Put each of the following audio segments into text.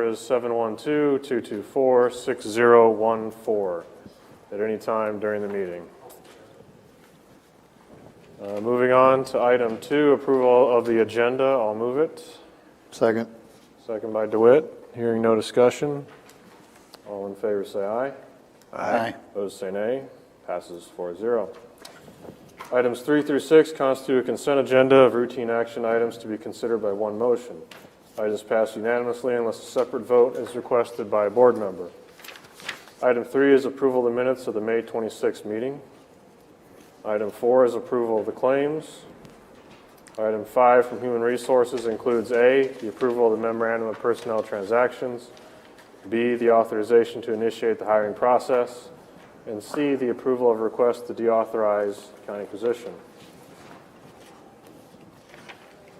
is 712-224-6014 at any time during the meeting. Moving on to item 2, approval of the agenda. I'll move it. Second. Second by DeWitt. Hearing no discussion. All in favor say aye. Aye. Opposed say nay. Passes 4-0. Items 3 through 6 constitute a consent agenda of routine action items to be considered by one motion. Items pass unanimously unless a separate vote is requested by a board member. Item 3 is approval of the minutes of the May 26th meeting. Item 4 is approval of the claims. Item 5 from Human Resources includes A, the approval of the memorandum of personnel transactions, B, the authorization to initiate the hiring process, and C, the approval of request to deauthorize county position.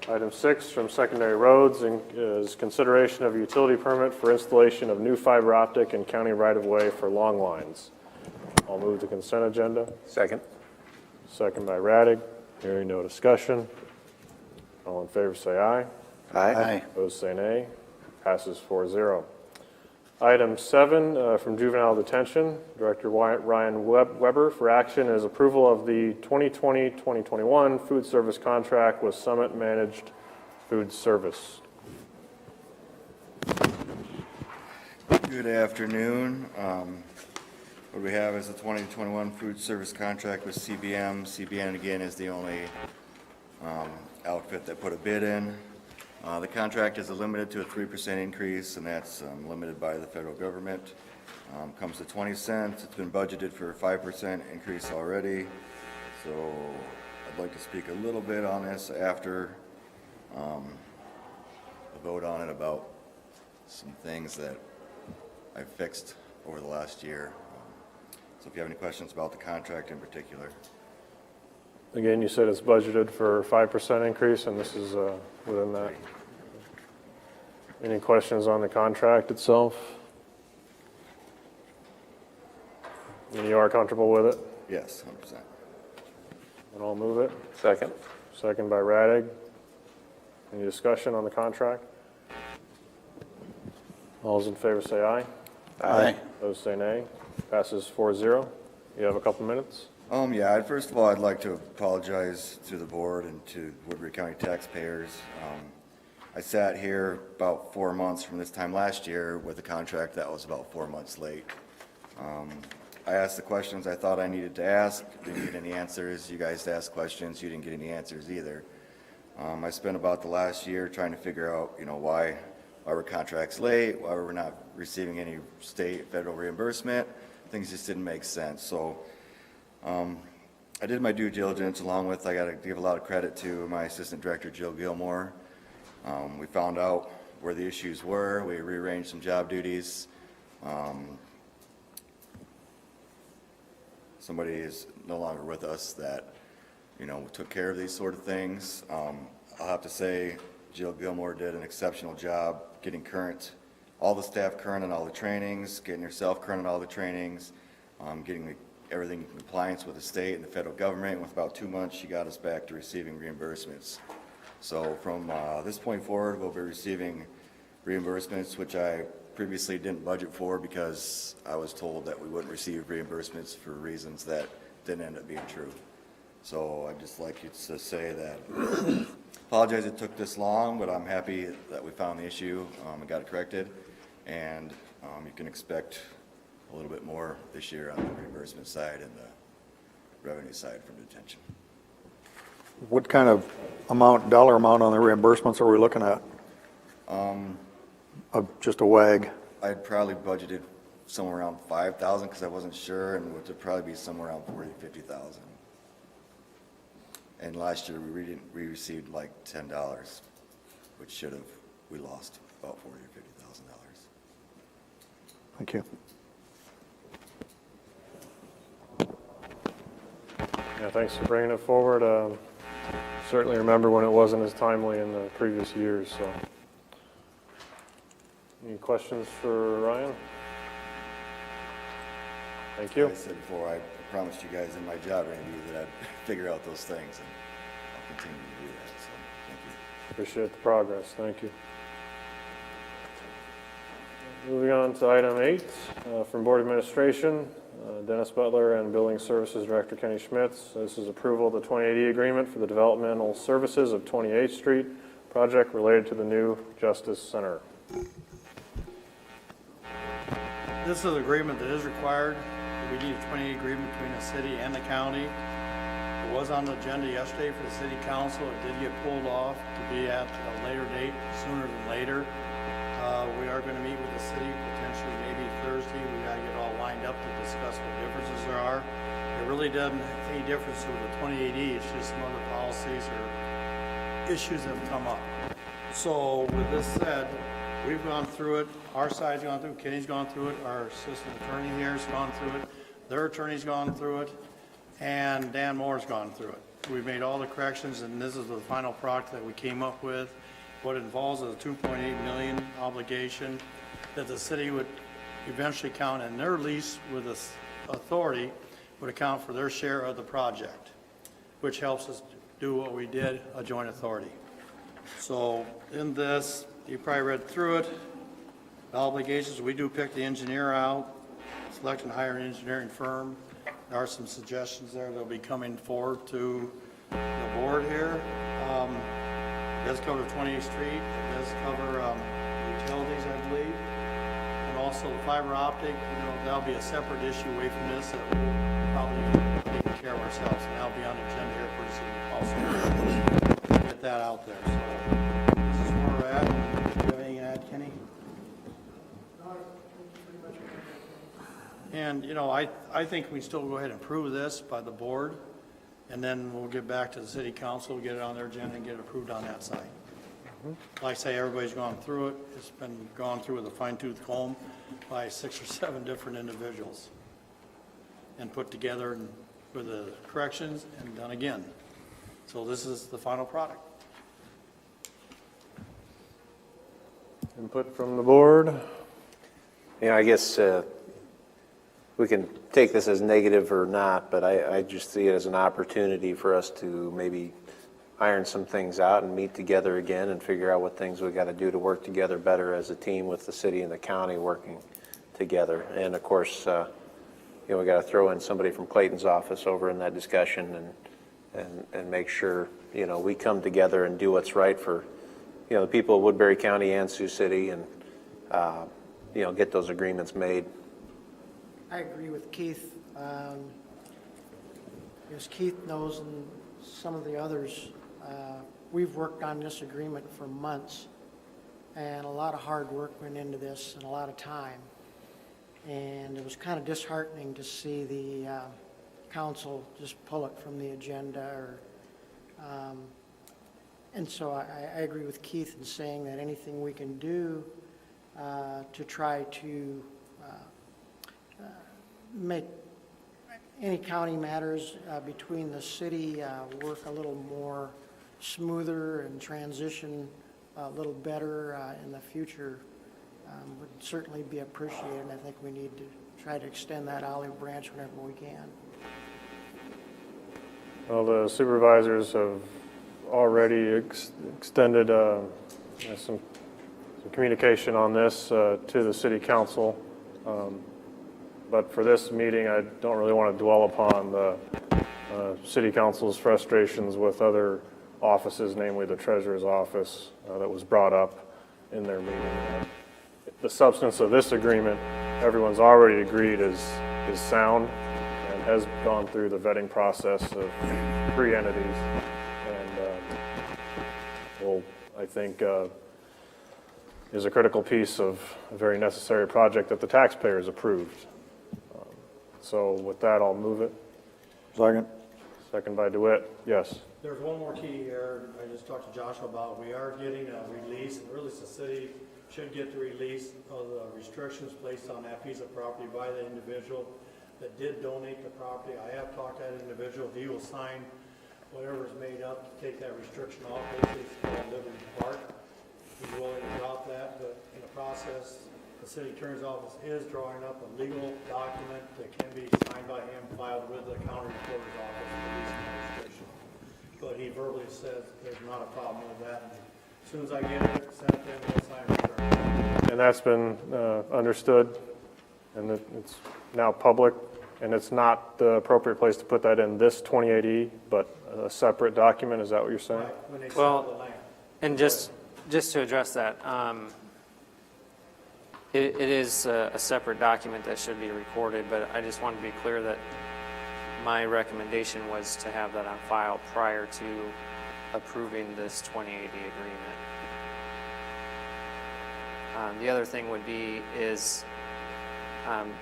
Item 6 from Secondary Roads is consideration of a utility permit for installation of new fiber optic and county right-of-way for long lines. I'll move the consent agenda. Second. Second by Radig. Hearing no discussion. All in favor say aye. Aye. Opposed say nay. Passes 4-0. Item 7 from Juvenile Detention, Director Ryan Weber for action is approval of the 2020-2021 food service contract with Summit Managed Food Service. Good afternoon. What we have is the 2021 food service contract with CBM. CBM again is the only outfit that put a bid in. The contract is limited to a 3% increase, and that's limited by the federal government. Comes to 20 cents. It's been budgeted for a 5% increase already. So I'd like to speak a little bit on this after the vote on it about some things that I've fixed over the last year. So if you have any questions about the contract in particular. Again, you said it's budgeted for 5% increase, and this is within that. Any questions on the contract itself? And you are comfortable with it? Yes, 100%. And I'll move it. Second. Second by Radig. Any discussion on the contract? All those in favor say aye. Aye. Those say nay. Passes 4-0. You have a couple minutes. Yeah, first of all, I'd like to apologize to the board and to Woodbury County taxpayers. I sat here about 4 months from this time last year with a contract that was about 4 months late. I asked the questions I thought I needed to ask, didn't get any answers. You guys asked questions, you didn't get any answers either. I spent about the last year trying to figure out, why were contracts late, why we're not receiving any state, federal reimbursement. Things just didn't make sense. So I did my due diligence along with, I got to give a lot of credit to my assistant director, Jill Gilmore. We found out where the issues were. We rearranged some job duties. Somebody is no longer with us that, took care of these sort of things. I'll have to say Jill Gilmore did an exceptional job getting all the staff current on all the trainings, getting herself current on all the trainings, getting everything in compliance with the state and the federal government. With about 2 months, she got us back to receiving reimbursements. So from this point forward, we'll be receiving reimbursements, which I previously didn't budget for because I was told that we wouldn't receive reimbursements for reasons that didn't end up being true. So I'd just like you to say that, apologize it took this long, but I'm happy that we found the issue and got it corrected. And you can expect a little bit more this year on the reimbursement side and the revenue side from detention. What kind of dollar amount on the reimbursements are we looking at? Just a wag. I'd probably budgeted somewhere around 5,000 because I wasn't sure, and it would probably be somewhere around 40,000 to 50,000. And last year we received like $10, which we lost about $40,000 or $50,000. Thank you. Yeah, thanks for bringing it forward. Certainly remember when it wasn't as timely in the previous years. So, any questions for Ryan? Thank you. Like I said before, I promised you guys in my job interview that I'd figure out those things, and I'll continue to do that. So, thank you. Appreciate the progress. Thank you. Moving on to item 8, from Board Administration, Dennis Butler and Building Services Director Kenny Schmitz. This is approval of the 2080 agreement for the developmental services of 28th Street project related to the new Justice Center. This is an agreement that is required. We need a 20 agreement between the city and the county. It was on the agenda yesterday for the city council. It did get pulled off to be at a later date, sooner than later. We are going to meet with the city potentially maybe Thursday. We got to get all lined up to discuss what differences there are. It really doesn't make any difference with the 2080. It's just some other policies or issues that have come up. So with this said, we've gone through it. Our side's gone through it. Kenny's gone through it. Our assistant attorney here's gone through it. Their attorney's gone through it. And Dan Moore's gone through it. We've made all the corrections, and this is the final product that we came up with. What it involves is a $2.8 million obligation that the city would eventually count, and their lease with the authority would account for their share of the project, which helps us do what we did, a joint authority. So in this, you probably read through it. The obligations, we do pick the engineer out, select and hire an engineering firm. There are some suggestions there that'll be coming forward to the board here. It does cover 28th Street. It does cover utilities, I believe. And also the fiber optic, that'll be a separate issue away from this that we'll probably take care of ourselves. And that'll be on the agenda here pretty soon also. Get that out there. So this is where we're at. Do you have anything to add, Kenny? And, I think we still go ahead and approve this by the board, and then we'll get back to the city council, get it on their agenda, and get it approved on that side. Like I say, everybody's gone through it. It's been gone through with a fine-tooth comb by 6 or 7 different individuals and put together and with the corrections and done again. So this is the final product. Input from the board? I guess we can take this as negative or not, but I just see it as an opportunity for us to maybe iron some things out and meet together again and figure out what things we got to do to work together better as a team with the city and the county working together. And of course, we got to throw in somebody from Clayton's office over in that discussion and make sure, we come together and do what's right for, the people of Woodbury County and Sioux City and, get those agreements made. I agree with Keith. As Keith knows and some of the others, we've worked on this agreement for months, and a lot of hard work went into this and a lot of time. And it was kind of disheartening to see the council just pull it from the agenda. And so I agree with Keith in saying that anything we can do to try to make any county matters between the city work a little more smoother and transition a little better in the future would certainly be appreciated. And I think we need to try to extend that olive branch whenever we can. Well, the supervisors have already extended some communication on this to the city council. But for this meeting, I don't really want to dwell upon the city council's frustrations with other offices, namely the treasurer's office, that was brought up in their meeting. The substance of this agreement, everyone's already agreed is sound and has gone through the vetting process of 3 entities. And I think is a critical piece of a very necessary project that the taxpayers approved. So with that, I'll move it. Second. Second by DeWitt. Yes. There's one more key here. I just talked to Joshua about. We are getting a release, or at least the city should get the release of the restrictions placed on that piece of property by the individual that did donate the property. I have talked to that individual. He will sign whatever's made up to take that restriction off. Basically, it's called Liberty Park. He's willing to drop that, but in the process, the city attorney's office is drawing up a legal document that can be signed by him, filed with the county recorder's office, releasing the restriction. But he verbally says there's not a problem with that. And As soon as I get it, send it in, we'll sign it. And that's been understood, and it's now public, and it's not the appropriate place to put that in this 28E, but a separate document, is that what you're saying? Right, when they Well, sell the land. And just to address that, it is a separate document that should be recorded, but I just want to be clear that my recommendation was to have that on file prior to approving this 2080 agreement. The other thing would be is an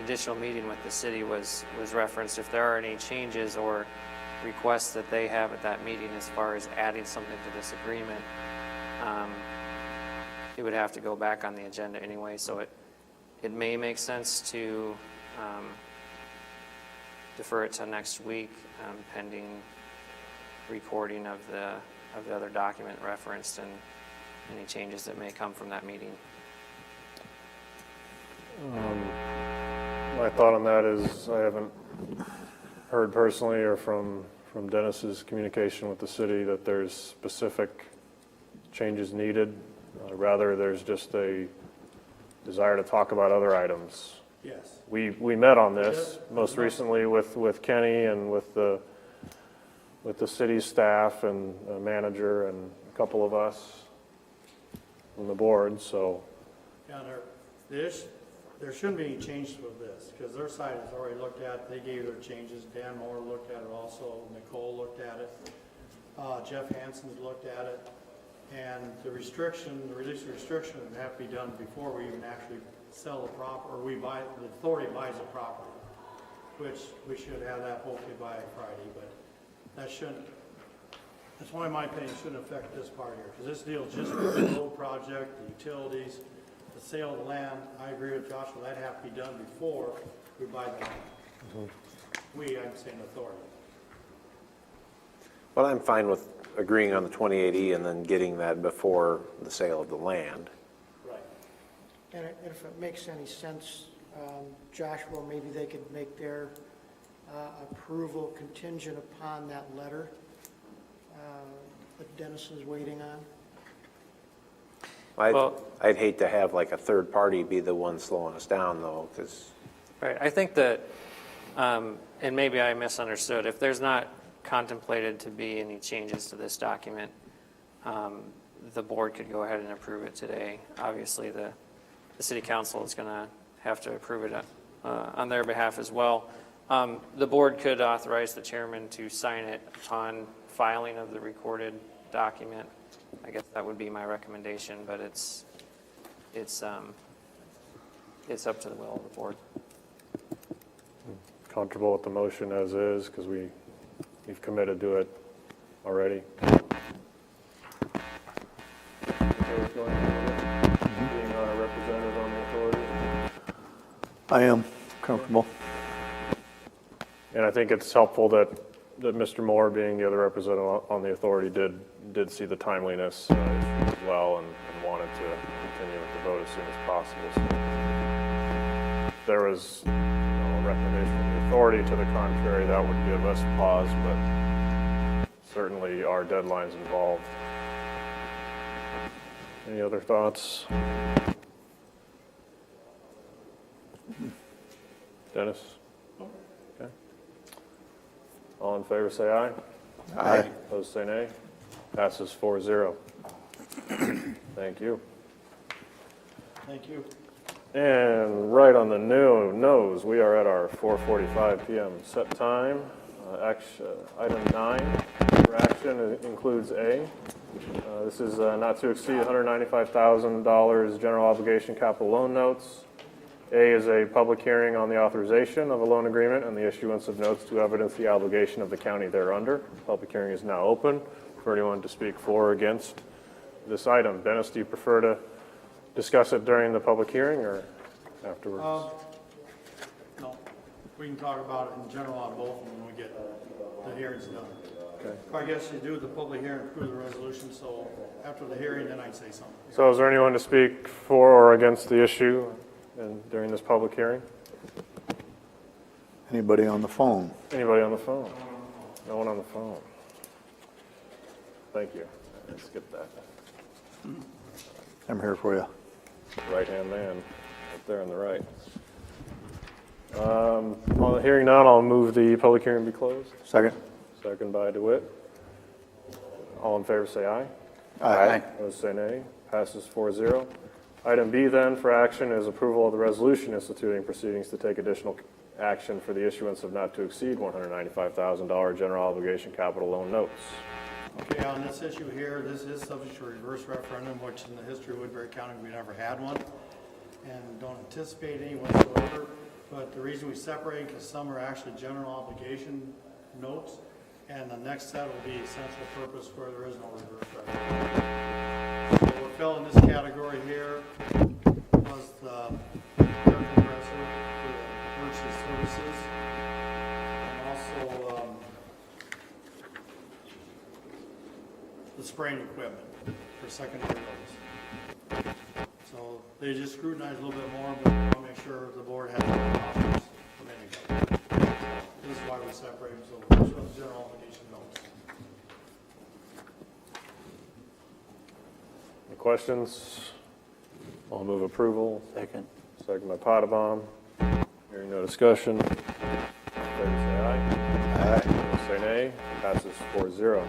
additional meeting with the city was referenced. If there are any changes or requests that they have at that meeting as far as adding something to this agreement, it would have to go back on the agenda anyway, so it may make sense to defer it to next week, pending recording of the other document referenced and any changes that may come from that meeting. My thought on that is I haven't heard personally or from Dennis's communication with the city that there's specific changes needed. Rather, there's just a desire to talk about other items. Yes. We met on this most recently with Kenny and with the city staff and manager and a couple of us from the board, so. Yeah, there shouldn't be any changes with this, because their side has already looked at it. They gave their changes. Dan Moore looked at it also. Nicole looked at it. Jeff Hansen's looked at it. And the reduced restriction would have to be done before we even actually sell the property, or the authority buys the property, which we should have that hopefully by Friday, but that's why in my opinion, shouldn't affect this part here, because this deals just with the road project, the utilities, the sale of the land. I agree with Joshua, that'd have to be done before we buy the land. I'm saying authority. Well, I'm fine with agreeing on the 2080 and then getting that before the sale of the land. Right. And if it makes any sense, Joshua, maybe they could make their approval contingent upon that letter that Dennis is waiting on. Well- I'd hate to have like a third party be the one slowing us down though, because Right, I think that, and maybe I misunderstood, if there's not contemplated to be any changes to this document, the board could go ahead and approve it today. Obviously, the city council is going to have to approve it on their behalf as well. The board could authorize the chairman to sign it upon filing of the recorded document. I guess that would be my recommendation, but it's up to the will of the board. Comfortable with the motion as is, because we've committed to it already. Being our representative on the authority. I am comfortable. And I think it's helpful that Mr. Moore, being the other representative on the authority, did see the timeliness as well and wanted to continue with the vote as soon as possible. So if there was a recommendation from the authority to the contrary, that would give us pause, but certainly our deadline's involved. Any other thoughts? Dennis? Okay. All in favor, say aye. Aye. Opposed, say nay. Passes 4-0. Thank you. Thank you. And right on the nose, we are at our 4:45 p.m. set time. Item 9 for action includes A. This is not to exceed $195,000 general obligation capital loan notes. A is a public hearing on the authorization of a loan agreement and the issuance of notes to evidence the obligation of the county thereunder. Public hearing is now open for anyone to speak for or against this item. Dennis, do you prefer to discuss it during the public hearing or afterwards? No, we can talk about it in general on both of them when we get the hearings done. Okay. I guess you do the public hearing, approve the resolution, so after the hearing, then I'd say something. So is there anyone to speak for or against the issue during this public hearing? Anybody on the phone? Anybody on the phone? No one on the phone. Thank you. Skip that. I'm here for you. Right-hand man, up there on the right. On the hearing none, I'll move the public hearing be closed. Second? Second by DeWitt. All in favor say aye. Aye. Opposed say nay. Passes 4-0. Item B then for action is approval of the resolution instituting proceedings to take additional action for the issuance of not to exceed $195,000 general obligation capital loan notes. Okay, on this issue here, this is subject to a reverse referendum, which in the history of Woodbury County, we never had one, and don't anticipate any whatsoever. But the reason we separate, because some are actually general obligation notes, and the next set will be essential purpose where there is no reverse referendum. So what fell in this category here was the air compressor for the emergency services, and also the spraying equipment for secondary roads. So they just scrutinized a little bit more, but we want to make sure the board has no options from anybody. This is why we separate them, so first one's general obligation notes. Any questions? I'll move approval. Second. Second by Potabom. Hearing no discussion. All in favor say aye. Opposed say nay. Passes 4-0.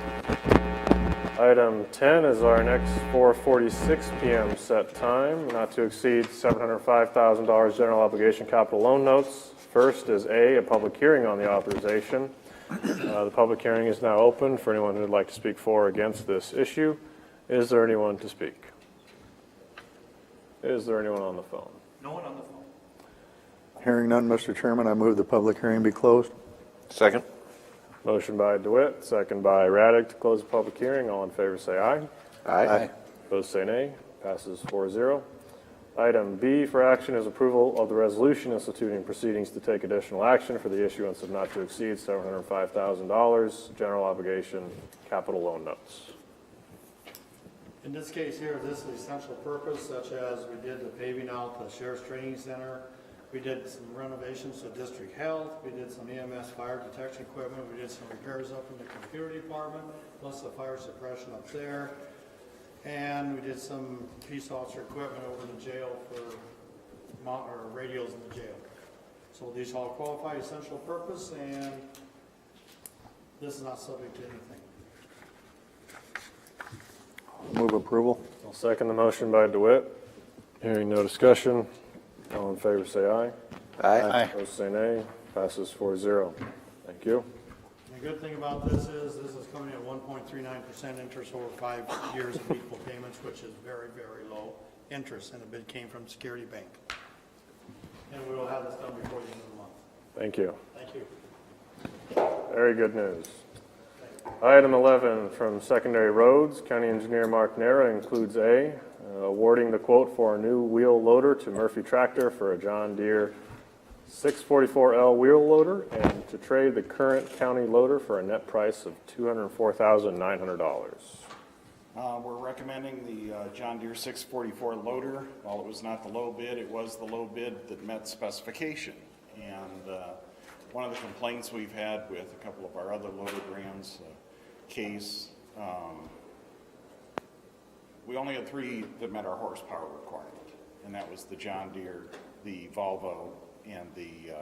Item 10 is our next 4:46 p.m. set time, not to exceed $705,000 general obligation capital loan notes. First is a public hearing on the authorization. The public hearing is now open for anyone who would like to speak for or against this issue. Is there anyone to speak? Is there anyone on the phone? No one on the phone. Hearing none, Mr. Chairman, I move the public hearing be closed. Second? Motion by DeWitt, second by Raddick to close the public hearing. All in favor say aye. Aye. Opposed say nay. Passes 4-0. Item B for action is approval of the resolution instituting proceedings to take additional action for the issuance of not to exceed $705,000 general obligation capital loan notes. In this case here, this is essential purpose, such as we did the paving out the Sheriff's Training Center. We did some renovations to District Health. We did some EMS fire detection equipment. We did some repairs up in the computer department, plus the fire suppression up there. And we did some peace officer equipment over the jail for radios in the jail. So these all qualify essential purpose, and this is not subject to anything. Move approval. I'll second the motion by DeWitt. Hearing no discussion. All in favor say aye. Aye. Opposed say nay. Passes 4-0. Thank you. The good thing about this is coming at 1.39% interest over 5 years of equal payments, which is very, very low interest, and the bid came from Security Bank. And we will have this done before the end of the month. Thank you. Thank you. Very good news. Item 11 from Secondary Roads, County Engineer Mark Nera includes A, awarding the quote for a new wheel loader to Murphy Tractor for a John Deere 644L wheel loader and to trade the current county loader for a net price of $204,900. We're recommending the John Deere 644 loader. While it was not the low bid, it was the low bid that met specification. And one of the complaints we've had with a couple of our other loader brands, Case, we only had 3 that met our horsepower requirement, and that was the John Deere, the Volvo, and the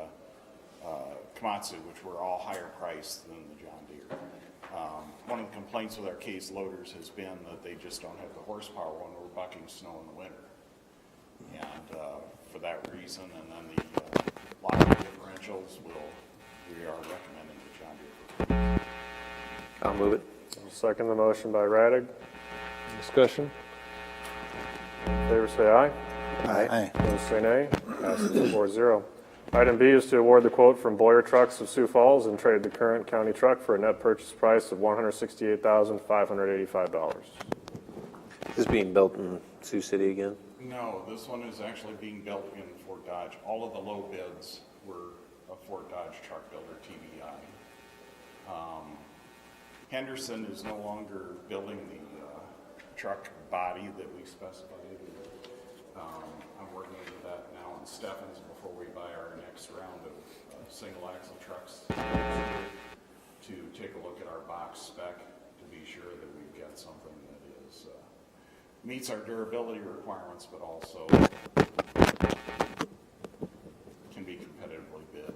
Komatsu, which were all higher priced than the John Deere. One of the complaints with our Case loaders has been that they just don't have the horsepower when we're bucking snow in the winter. And for that reason, and then the locking differentials, we are recommending the John Deere. I'll move it. I'll second the motion by Raddick. Discussion? All in favor say aye. Aye. Opposed say nay. Passes 4-0. Item B is to award the quote from Boyer Trucks of Sioux Falls and trade the current county truck for a net purchase price of $168,585. Is this being built in Sioux City again? No, this one is actually being built in Fort Dodge. All of the low bids were a Fort Dodge truck builder, TBI. Henderson is no longer building the truck body that we specified. I'm working into that now in Stephens before we buy our next round of single axle trucks to take a look at our box spec to be sure that we've got something that is, meets our durability requirements, but also can be competitively bid.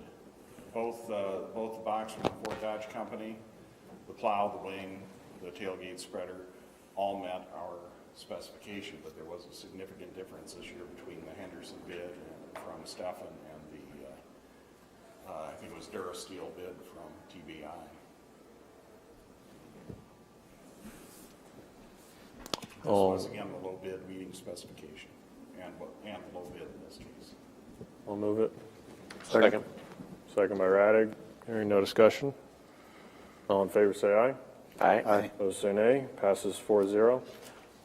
Both the box from the Fort Dodge Company, the plow, the wing, the tailgate spreader, all met our specification, but there was a significant difference this year between the Henderson bid from Stefan and the, I think it was Durasteel bid from TBI. This was again the low bid meeting specification and the low bid in this case. I'll move it. Second. Second by Radig. Hearing no discussion. All in favor say aye. Aye. Opposed say nay. Passes 4-0.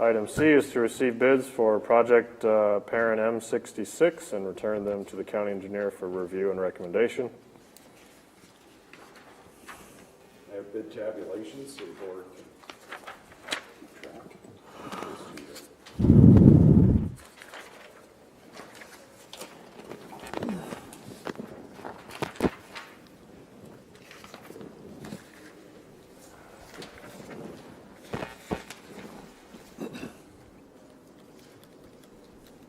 Item C is to receive bids for project parent M66 and return them to the county engineer for review and recommendation. I have bid tabulations so the board can keep track.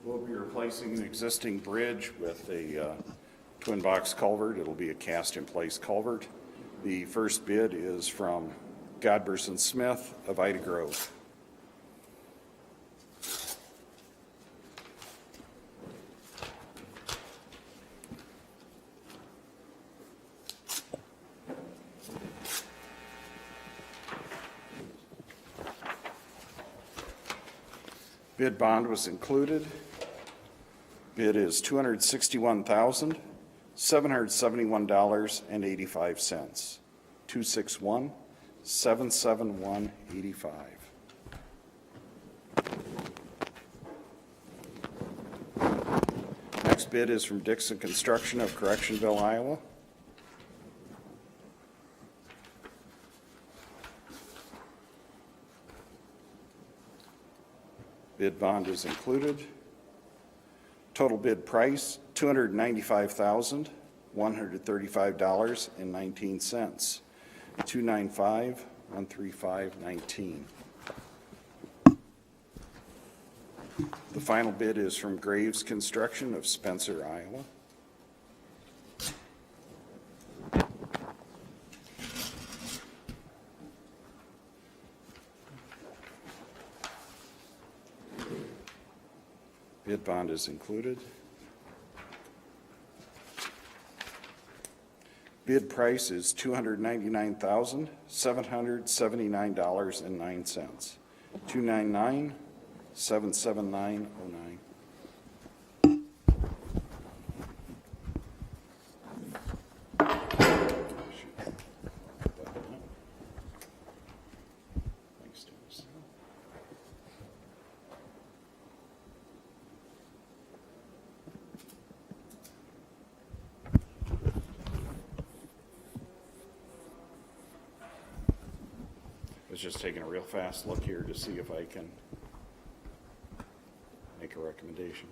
We'll be replacing the existing bridge with a twin box culvert. It'll be a cast-in-place culvert. The first bid is from Godberson Smith of Ida Grove. Bid bond was included. Bid is $261,771.85. 261-771-85. Next bid is from Dixon Construction of Correctionville, Iowa. Bid bond is included. Total bid price, $295,135.19. 295-135-19. The final bid is from Graves Construction of Spencer, Iowa. Bid bond is included. Bid price is $299,779.09. 299-779-09. Thanks, Dennis. I was just taking a real fast look here to see if I can make a recommendation.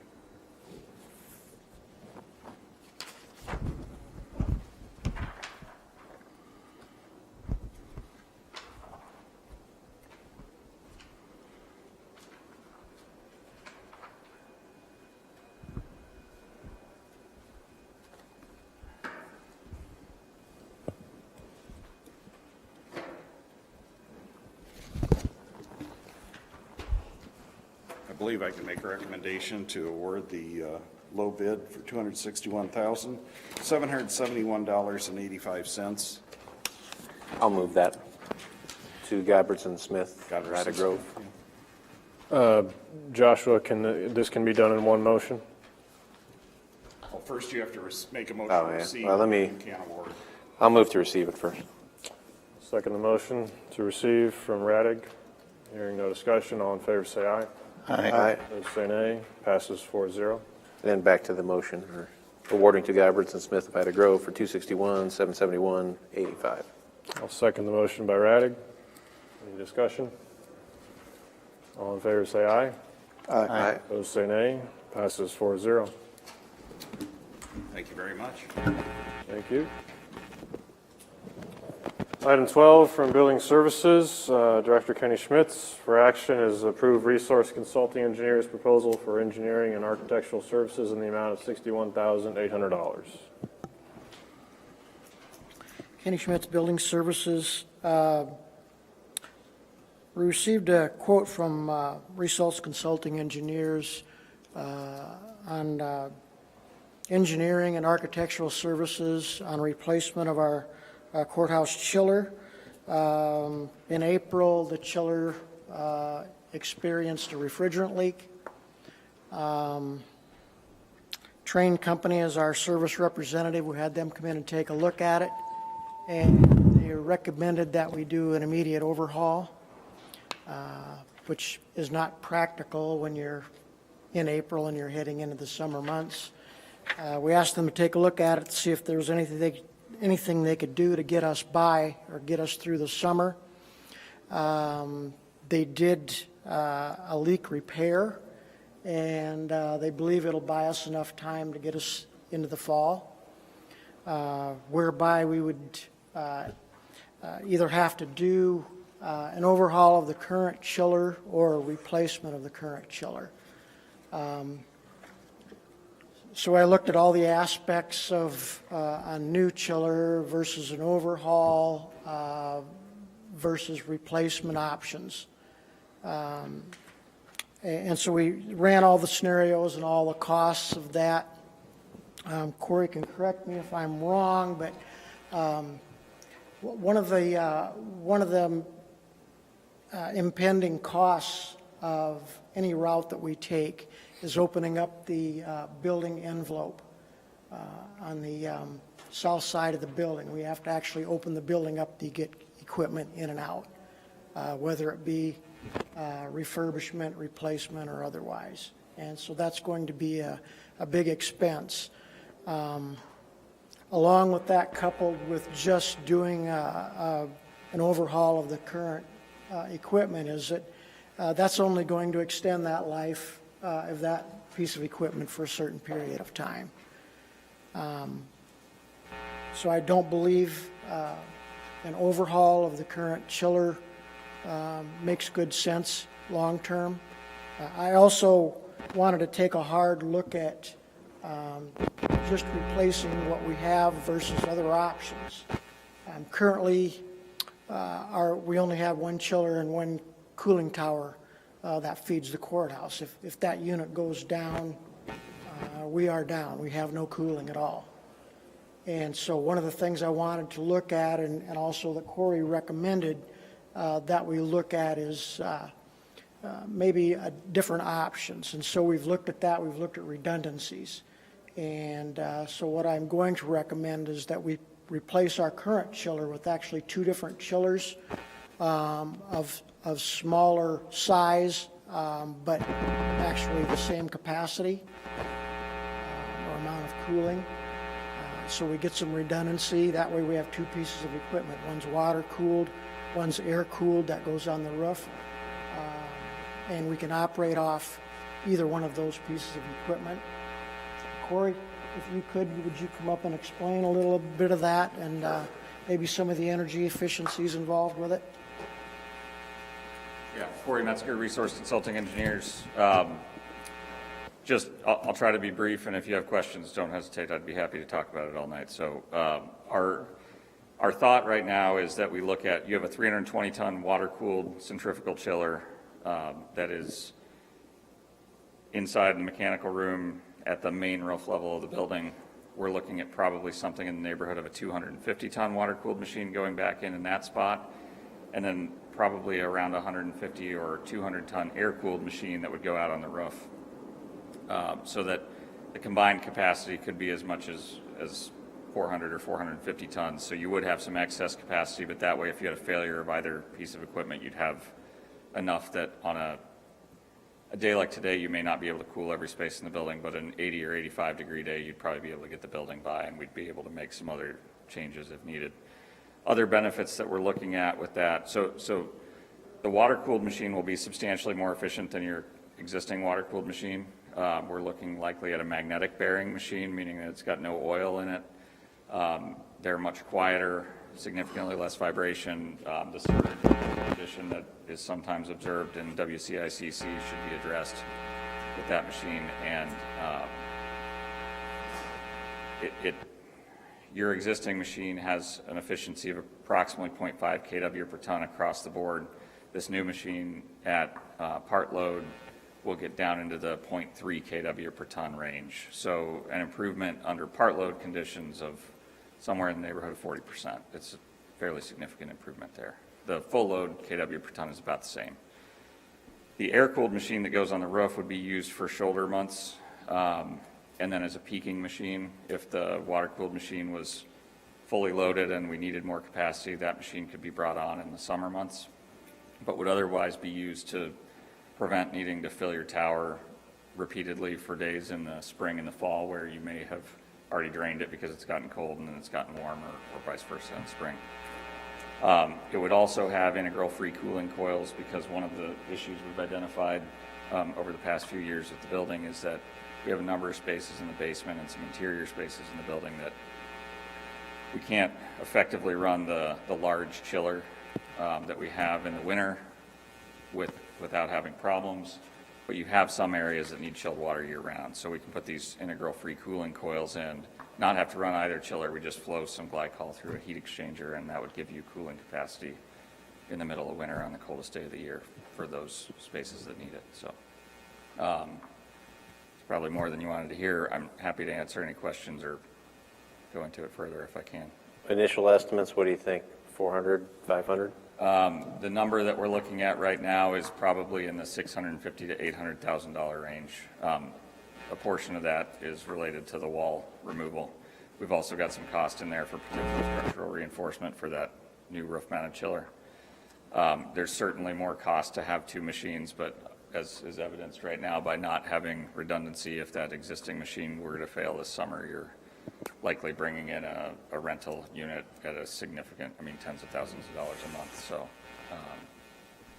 I believe I can make a recommendation to award the low bid for $261,771.85. I'll move that to Godberson Smith, Godberson Ida Grove. Joshua, this can be done in one motion? Well, first you have to make a motion Oh, to yeah. receive. Well, let me- You can't award. I'll move to receive it first. Second the motion to receive from Radig. Hearing no discussion, all in favor say aye. Aye. Opposed say nay. Passes 4-0. Then back to the motion for awarding to Godberson Smith of Ida Grove for $261,771.85. I'll second the motion by Radig. Any discussion? All in favor say aye. Aye. Opposed say nay. Passes 4-0. Thank you very much. Thank you. Item 12 from Building Services, Director Kenny Schmitz for action is approve Resource Consulting Engineers proposal for engineering and architectural services in the amount of $61,800. Kenny Schmitz, Building Services. We received a quote from Resource Consulting Engineers on engineering and architectural services on replacement of our courthouse chiller. In April, the chiller experienced a refrigerant leak. Train Company is our service representative. We had them come in and take a look at it, and they recommended that we do an immediate overhaul, which is not practical when you're in April and you're heading into the summer months. We asked them to take a look at it to see if there was anything they could do to get us by or get us through the summer. They did a leak repair, and they believe it'll buy us enough time to get us into the fall, whereby we would either have to do an overhaul of the current chiller or a replacement of the current chiller. So I looked at all the aspects of a new chiller versus an overhaul versus replacement options. And so we ran all the scenarios and all the costs of that. Corey can correct me if I'm wrong, but one of the impending costs of any route that we take is opening up the building envelope on the south side of the building. We have to actually open the building up to get equipment in and out, whether it be refurbishment, replacement, or otherwise. And so that's going to be a big expense. Along with that, coupled with just doing an overhaul of the current equipment, is that that's only going to extend that life of that piece of equipment for a certain period of time. So I don't believe an overhaul of the current chiller makes good sense long term. I also wanted to take a hard look at just replacing what we have versus other options. Currently, we only have one chiller and one cooling tower that feeds the courthouse. If that unit goes down, we are down. We have no cooling at all. And so one of the things I wanted to look at, and also that Corey recommended that we look at, is maybe different options. And so we've looked at that. We've looked at redundancies. And so what I'm going to recommend is that we replace our current chiller with actually two different chillers of smaller size, but actually the same capacity or amount of cooling. So we get some redundancy. That way we have two pieces of equipment. One's water cooled, one's air cooled that goes on the roof. And we can operate off either one of those pieces of equipment. Corey, if you could, would you come up and explain a little bit of that and maybe some of the energy efficiencies involved with it? Yeah, Corey Metzger, Resource Consulting Engineers. I'll try to be brief, and if you have questions, don't hesitate. I'd be happy to talk about it all night. So our thought right now is that we look at, you have a 320-ton water-cooled centrifugal chiller that is inside the mechanical room at the main roof level of the building. We're looking at probably something in the neighborhood of a 250-ton water-cooled machine going back in that spot, and then probably around 150 or 200-ton air-cooled machine that would go out on the roof. So that the combined capacity could be as much as 400 or 450 tons. So you would have some excess capacity, but that way if you had a failure of either piece of equipment, you'd have enough that on a day like today, you may not be able to cool every space in the building, but an 80 or 85 degree day, you'd probably be able to get the building by, and we'd be able to make some other changes if needed. Other benefits that we're looking at with that, so the water-cooled machine will be substantially more efficient than your existing water-cooled machine. We're looking likely at a magnetic bearing machine, meaning that it's got no oil in it. They're much quieter, significantly less vibration. The surge condition that is sometimes observed in WCICC should be addressed with that machine. And your existing machine has an efficiency of approximately 0.5 kW per ton across the board. This new machine at part load will get down into the 0.3 kW per ton range. So an improvement under part load conditions of somewhere in the neighborhood of 40%. It's a fairly significant improvement there. The full load kW per ton is about the same. The air-cooled machine that goes on the roof would be used for shoulder months, and then as a peaking machine. If the water-cooled machine was fully loaded and we needed more capacity, that machine could be brought on in the summer months, but would otherwise be used to prevent needing to fill your tower repeatedly for days in the spring and the fall where you may have already drained it because it's gotten cold and then it's gotten warmer, or vice versa in spring. It would also have integral free cooling coils, because one of the issues we've identified over the past few years with the building is that we have a number of spaces in the basement and some interior spaces in the building that we can't effectively run the large chiller that we have in the winter without having problems, but you have some areas that need chilled water year round. So we can put these integral free cooling coils in, not have to run either chiller. We just flow some glycol through a heat exchanger, and that would give you cooling capacity in the middle of winter on the coldest day of the year for those spaces that need it. So it's probably more than you wanted to hear. I'm happy to answer any questions or go into it further if I can. Initial estimates, what do you think? 400, 500? The number that we're looking at right now is probably in the $650,000 to $800,000 range. A portion of that is related to the wall removal. We've also got some cost in there for potential structural reinforcement for that new roof-mounted chiller. There's certainly more cost to have two machines, but as is evidenced right now by not having redundancy, if that existing machine were to fail this summer, you're likely bringing in a rental unit at a significant, tens of thousands of dollars a month. So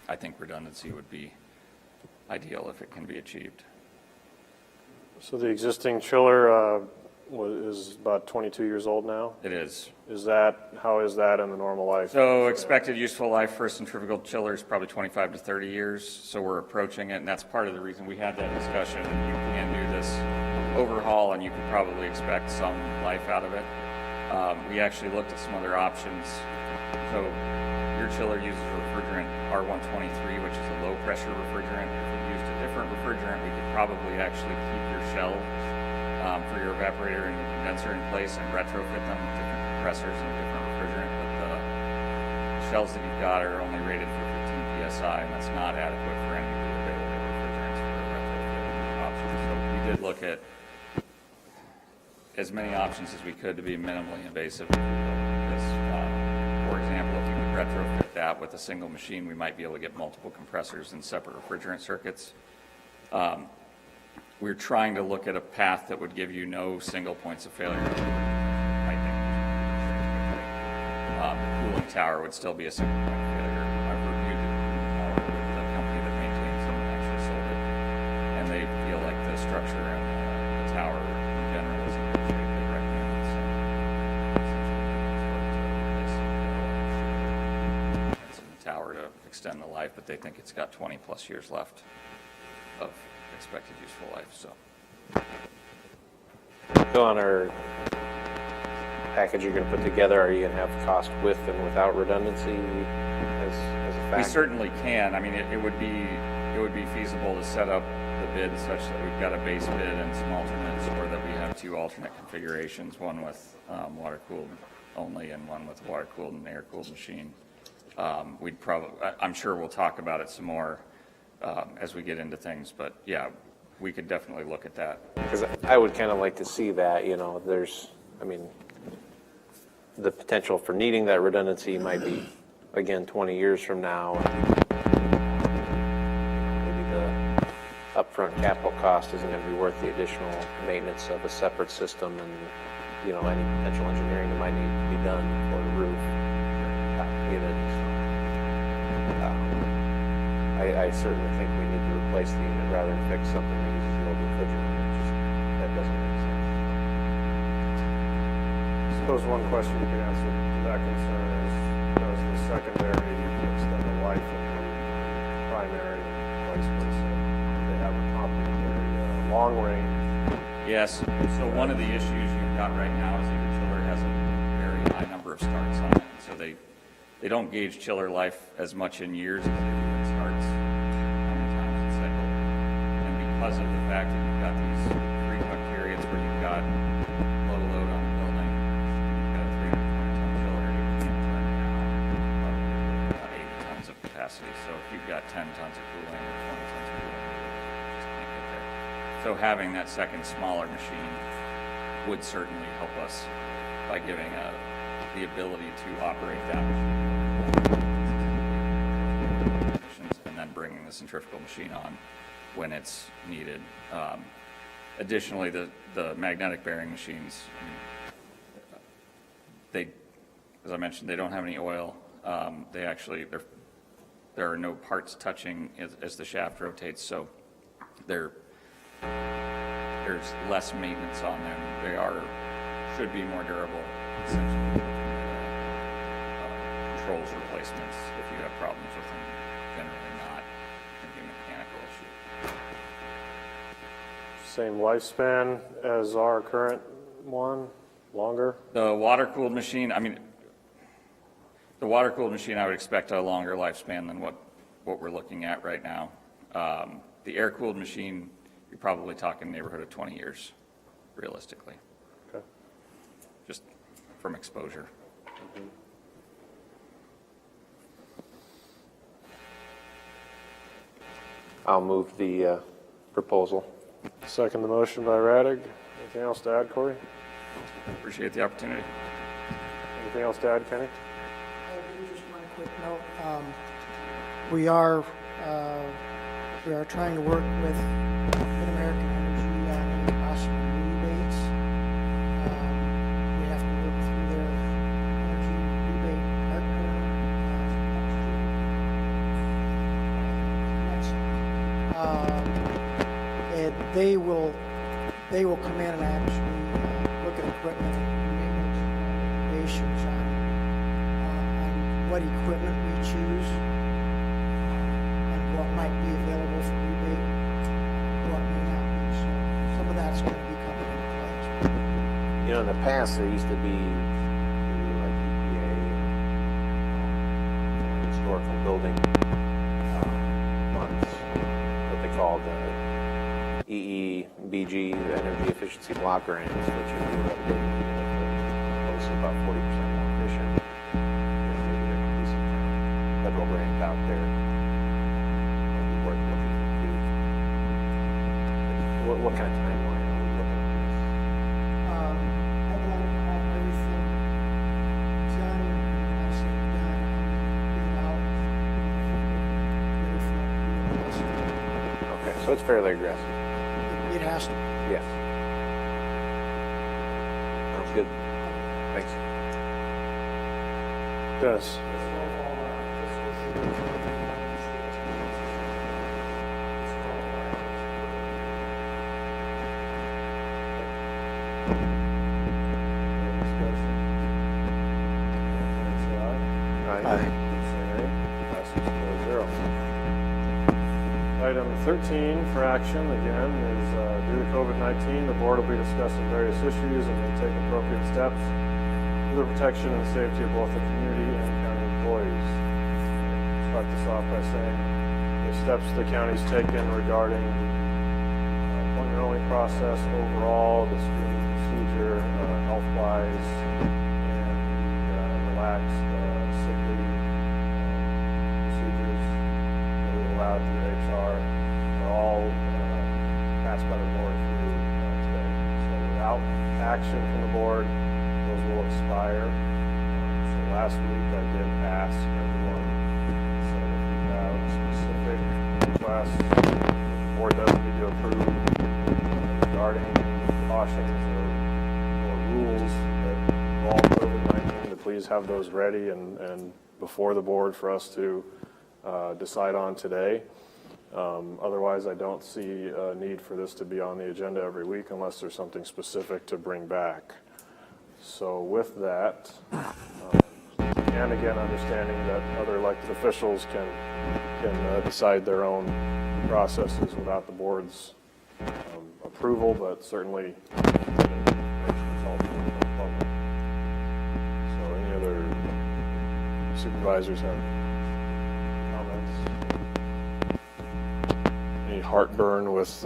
I think redundancy would be ideal if it can be achieved. So the existing chiller is about 22 years old now? It is. How is that in the normal life? So expected useful life for a centrifugal chiller is probably 25 to 30 years. So we're approaching it, and that's part of the reason we had that discussion. You can do this overhaul, and you can probably expect some life out of it. We actually looked at some other options. So your chiller uses a refrigerant R123, which is a low pressure refrigerant. If we used a different refrigerant, we could probably actually keep your shell for your evaporator and your condenser in place and retrofit them with different compressors and different refrigerant. But the shells that you've got are only rated for 15 psi, and that's not adequate for any of the available refrigerants for a retrofit option. So we did look at as many options as we could to be minimally invasive. Because, for example, if you could retrofit that with a single machine, we might be able to get multiple compressors and separate refrigerant circuits. We're trying to look at a path that would give you no single points of failure. I think the cooling tower would still be a single point of failure. I've reviewed it with the company that maintains them and actually sold it, and they feel like the structure and the tower in general is in good shape. They recommend it. So the tower to extend the life, but they think it's got 20 plus years left of expected useful life. So on our package you're going to put together, are you going to have cost with and without redundancy as a factor? We certainly can. It would be feasible to set up the bid such that we've got a base bid and some alternates, or that we have two alternate configurations, one with water-cooled only and one with water-cooled and air-cooled machine. I'm sure we'll talk about it some more as we get into things, but yeah, we could definitely look at that. Because I would kind of like to see that, the potential for needing that redundancy might be, again, 20 years from now. Maybe the upfront capital cost isn't going to be worth the additional maintenance of a separate system and, any potential engineering that might need to be done for the roof unit. I certainly think we need to replace the unit rather than fix something that uses the old refrigerant. That doesn't make sense. Suppose one question you could answer to that concern is, does the secondary extend the life of the primary and vice versa? They have a complementary long range. Yes, so one of the issues you've got right now is that your chiller has a very high number of starts on it. So they don't gauge chiller life as much in years as they do in starts, how many times it's cycled. And because of the fact that you've got these frequent periods where you've got low load on the building, you've got a 320-ton chiller, you can't turn down probably about 80 tons of capacity. So if you've got 10 tons of cooling or 20 tons of cooling, you just can't get there. So having that second smaller machine would certainly help us by giving the ability to operate that machine and then bringing the centrifugal machine on when it's needed. Additionally, the magnetic bearing machines, as I mentioned, they don't have any oil. They actually, there are no parts touching as the shaft rotates, so there's less maintenance on them. They should be more durable, essentially. Controls replacements, if you have problems with them, generally not going to be a mechanical issue. Same lifespan as our current one, longer? The water-cooled machine, I would expect a longer lifespan than what we're looking at right now. The air-cooled machine, you're probably talking neighborhood of 20 years, realistically. Okay. Just from exposure. I'll move the proposal. Second the motion by Radig. Anything else to add, Corey? Appreciate the opportunity. Anything else to add, Kenny? Just one quick note. We are trying to work with Mid-American Energy on any possible rebates. We have to work through their energy rebate partner and they will come in and actually look at equipment and maintenance recommendations on what equipment we choose and what might be available for rebate, what may not be. So some of that's going to be coming into place. You know, in the past, there used to be like EPA, historical building funds, what they called EEBG, the Energy Efficiency Block Grants, which are mostly about 40% more efficient. Maybe there could be some federal grant out there. Might be worth looking into. What kind of timeline are we looking at this? I'd like to have everything done, and I say done, get it out, ready for it. Okay, so it's fairly aggressive. It has to. Yes. Sounds good. Thanks. Dennis? Item 13 for action, again, is due to COVID-19, the board will be discussing various issues and may take appropriate steps for the protection and safety of both the community and county employees. Start this off by saying the steps the county's taken regarding appointment-only process overall, the screening procedure, health-wise, and relaxed sick leave procedures that we allowed through HR are all passed by the board through today. So without action from the board, those will expire. So last week I did ask everyone, so if you have specific requests, the board doesn't need to approve regarding cautions or rules that involve COVID-19, to please have those ready and before the board for us to decide on today. Otherwise, I don't see a need for this to be on the agenda every week unless there's something specific to bring back. So with that, And again, understanding that other elected officials can decide their own processes without the board's approval, but certainly consult with the public. So any other supervisors have comments? Any heartburn with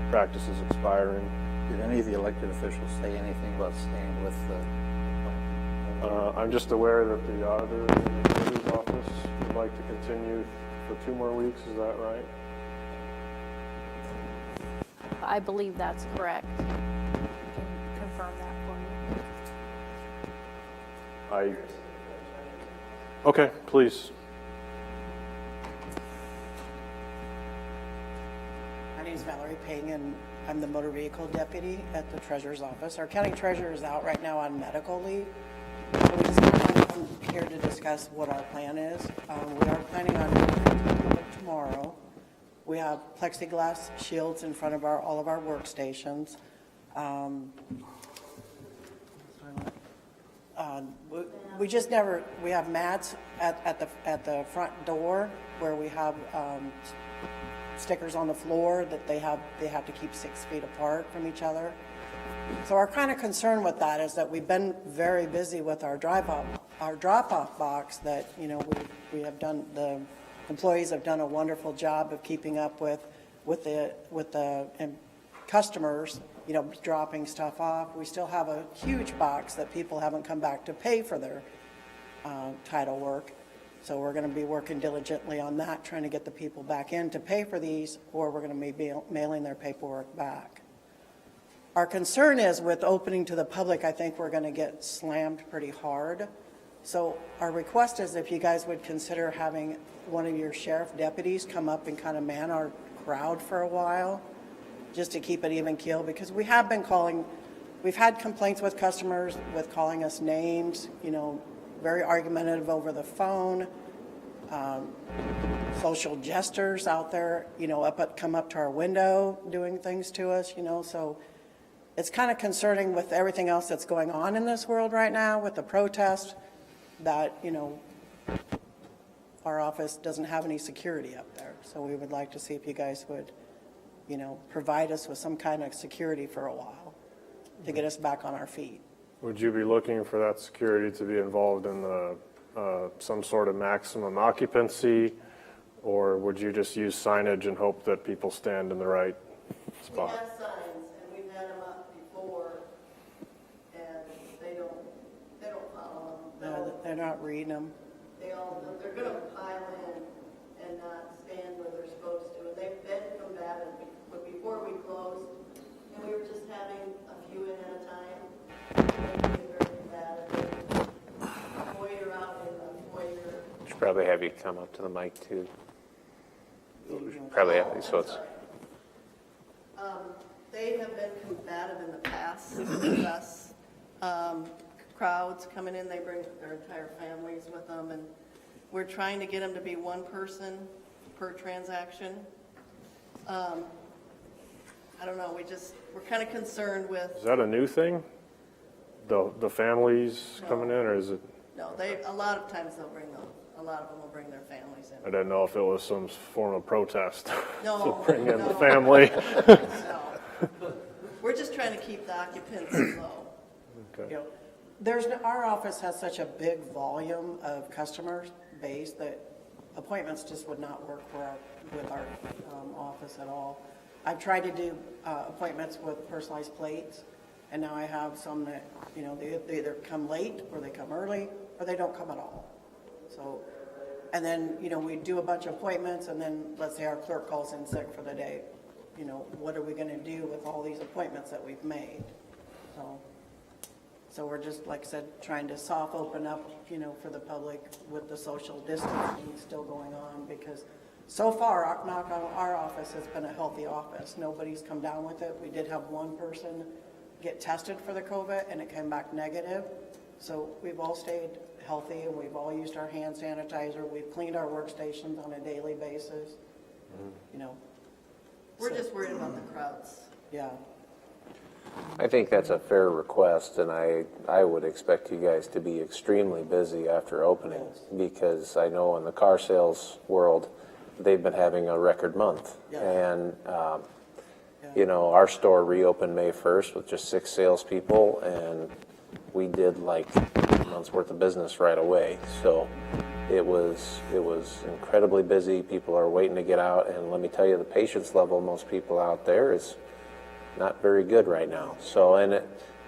practices expiring? Did any of the elected officials say anything about staying with the? I'm just aware that the auditor in the auditor's office would like to continue for 2 more weeks, is that right? I believe that's correct. I can confirm that for you. Okay, please. My name is Valerie Ping, and I'm the motor vehicle deputy at the treasurer's office. Our county treasurer is out right now on medical leave. So we just kind of come here to discuss what our plan is. We are planning on meeting tomorrow. We have plexiglass shields in front of all of our workstations. We just never, we have mats at the front door where we have stickers on the floor that they have to keep 6 feet apart from each other. So our kind of concern with that is that we've been very busy with our drop-off box that, you know, we have done, the employees have done a wonderful job of keeping up with the customers, you know, dropping stuff off. We still have a huge box that people haven't come back to pay for their title work. So we're going to be working diligently on that, trying to get the people back in to pay for these, or we're going to be mailing their paperwork back. Our concern is with opening to the public, I think we're going to get slammed pretty hard. So our request is if you guys would consider having one of your sheriff deputies come up and kind of man our crowd for a while, just to keep it even keel, because we have been calling, we've had complaints with customers with calling us names, you know, very argumentative over the phone, social jesters out there, you know, come up to our window doing things to us, you know, so it's kind of concerning with everything else that's going on in this world right now with the protest that, you know, our office doesn't have any security up there. So we would like to see if you guys would, you know, provide us with some kind of security for a while to get us back on our feet. Would you be looking for that security to be involved in the, some sort of maximum occupancy, or would you just use signage and hope that people stand in the right spot? We have signs, and we've had them up before, and they don't follow them. No, they're not reading them. They're going to pile in and not stand where they're supposed to. And they've been combative, but before we closed, and we were just having a few in at a time. They've been very combative. Foyer out in the foyer. Should probably have you come up to the mic too. Probably have, so it's. They have been combative in the past with us. Crowds coming in, they bring their entire families with them, and we're trying to get them to be one person per transaction. I don't know, we're kind of concerned with. Is that a new thing? The families coming in, or is it? No, a lot of times a lot of them will bring their families in. I didn't know if it was some form of protest. No, to bring in no. the family. No. We're just trying to keep the occupancy low. Okay. You know, our office has such a big volume of customer base that appointments just would not work with our office at all. I've tried to do appointments with personalized plates, and now I have some that, you know, they either come late or they come early or they don't come at all. So, and then, you know, we do a bunch of appointments, and then let's say our clerk calls in sick for the day. You know, what are we going to do with all these appointments that we've made? So we're just, like I said, trying to soft open up, you know, for the public with the social distancing still going on, because so far, our office has been a healthy office. Nobody's come down with it. We did have one person get tested for the COVID, and it came back negative. So we've all stayed healthy, and we've all used our hand sanitizer. We've cleaned our workstations on a daily basis, you know. We're just worried about the crowds. Yeah. I think that's a fair request, and I would expect you guys to be extremely busy after opening, because I know in the car sales world, they've been having a record month. And, you know, our store reopened May 1st with just 6 salespeople, and we did like a month's worth of business right away. So it was incredibly busy. People are waiting to get out, and let me tell you, the patience level of most people out there is not very good right now. So, and